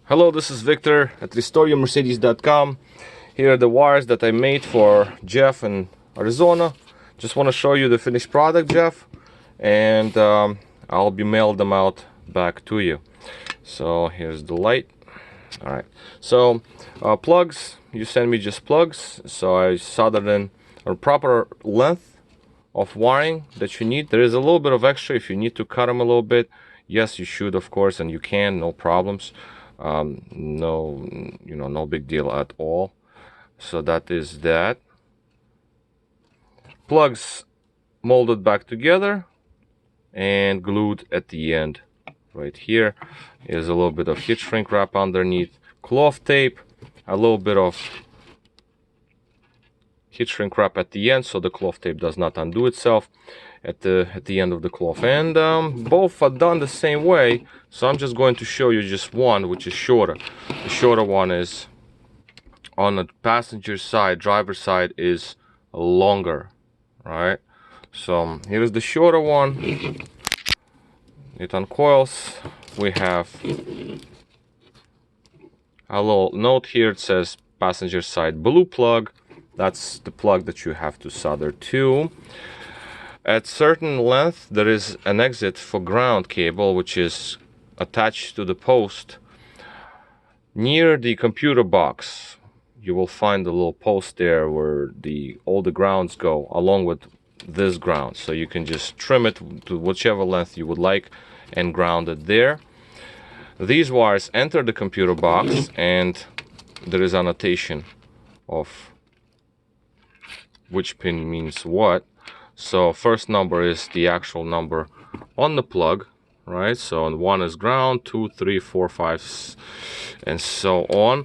Hello, this is Victor at RestoreYourMercedes.com. Here are the wires that I made for Jeff in Arizona. Just want to show you the finished product, Jeff, and I'll be mailed them out back to you. So here's the light. All right. So plugs, you send me just plugs. So I soldered in a proper length of wiring that you need. There is a little bit of extra if you need to cut them a little bit. Yes, you should, of course, and you can, no problems. No, no big deal at all. So that is that. Plugs molded back together and glued at the end. Right here is a little bit of heat shrink wrap underneath, cloth tape, a little bit of heat shrink wrap at the end so the cloth tape does not undo itself at the end of the cloth, and both are done the same way. So I'm just going to show you just one, which is shorter. The shorter one is on the passenger side, driver side is longer, right? So here's the shorter one. It uncoils. We have a little note here. It says passenger side blue plug. That's the plug that you have to solder to. At certain length there is an exit for ground cable, which is attached to the post near the computer box. You will find a little post there where all the grounds go along with this ground, so you can just trim it to whichever length you would like and ground it there. These wires enter the computer box and there is annotation of which pin means what. So first number is the actual number on the plug, right? So one is ground, 2, 3, 4, 5, and so on.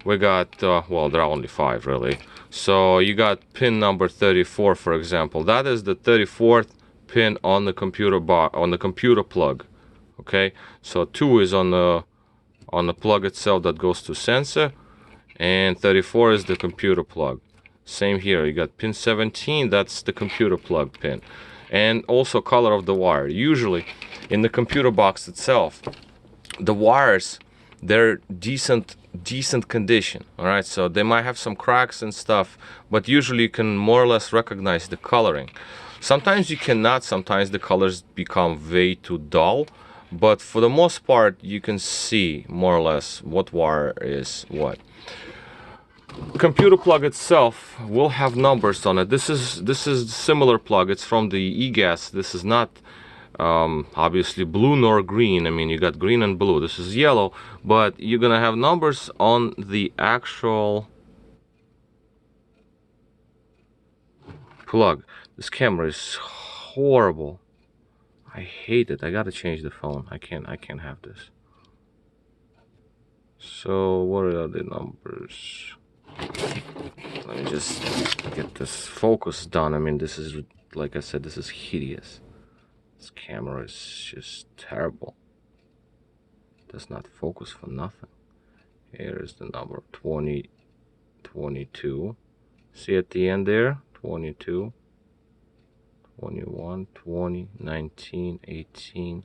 We got well, there are only 5 really. So you got pin number 34, for example. That is the 34th pin on the computer plug. Okay, so 2 is on the plug itself that goes to sensor, and 34 is the computer plug. Same here, you got pin 17, that's the computer plug pin. And also color of the wire. Usually in the computer box itself, the wires, they're decent condition. All right, so they might have some cracks and stuff, but usually you can more or less recognize the coloring. Sometimes you cannot, sometimes the colors become way too dull, but for the most part you can see more or less what wire is what. Computer plug itself will have numbers on it. This is similar plug. It's from the e-gas. This is not obviously blue nor green. I mean, you got green and blue. This is yellow, but you're gonna have numbers on the actual plug. This camera is horrible. I hate it. I gotta change the phone. I can't have this. So what are the numbers? Let me just get this focus done. I mean, this is, like I said, this is hideous. This camera is just terrible. Does not focus for nothing. Here is the number 20, 22. See at the end there? 22, 21, 20, 19, 18,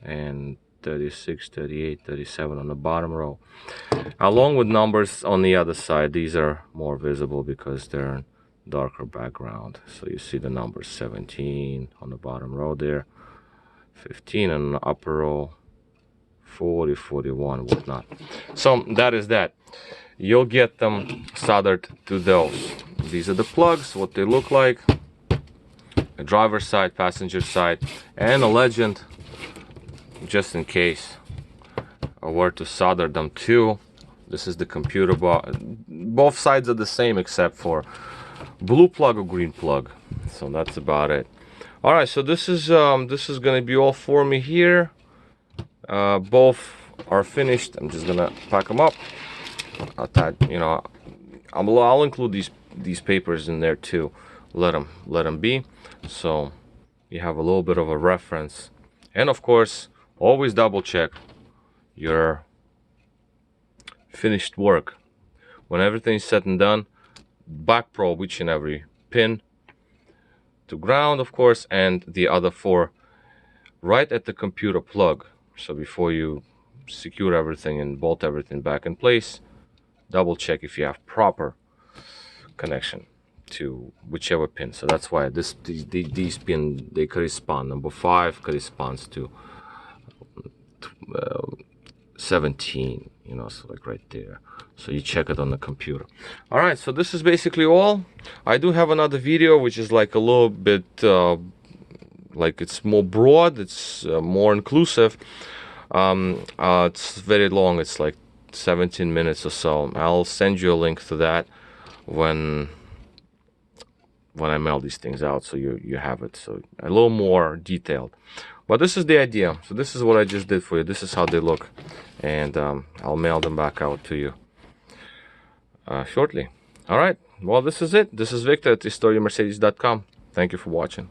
and 36, 38, 37 on the bottom row, along with numbers on the other side. These are more visible because they're in darker background. So you see the number 17 on the bottom row there, 15 on the upper row, 40, 41, whatnot. So that is that. You'll get them soldered to those. These are the plugs, what they look like. A driver's side, passenger side, and a legend just in case where to solder them to. This is the computer box. Both sides are the same except for blue plug or green plug. So that's about it. All right, so this is gonna be all for me here. Both are finished. I'm just gonna pack them up. I'll include these papers in there too. Let them be, so you have a little bit of a reference. And of course, always double check your finished work. When everything's said and done, back probe each and every pin to ground, of course, and the other 4 right at the computer plug. So before you secure everything and bolt everything back in place. Double check if you have proper connection to whichever pin. So that's why these pin, they correspond. Number 5 corresponds to 17, you know, so like right there. So you check it on the computer. All right, so this is basically all. I do have another video which is like a little bit like it's more broad, it's more inclusive. It's very long, it's like 17 minutes or so. I'll send you a link to that when I mail these things out, so you have it, so a little more detailed. But this is the idea. So this is what I just did for you. This is how they look, and I'll mail them back out to you shortly. All right, well, this is it. This is Victor at RestoreYourMercedes.com. Thank you for watching.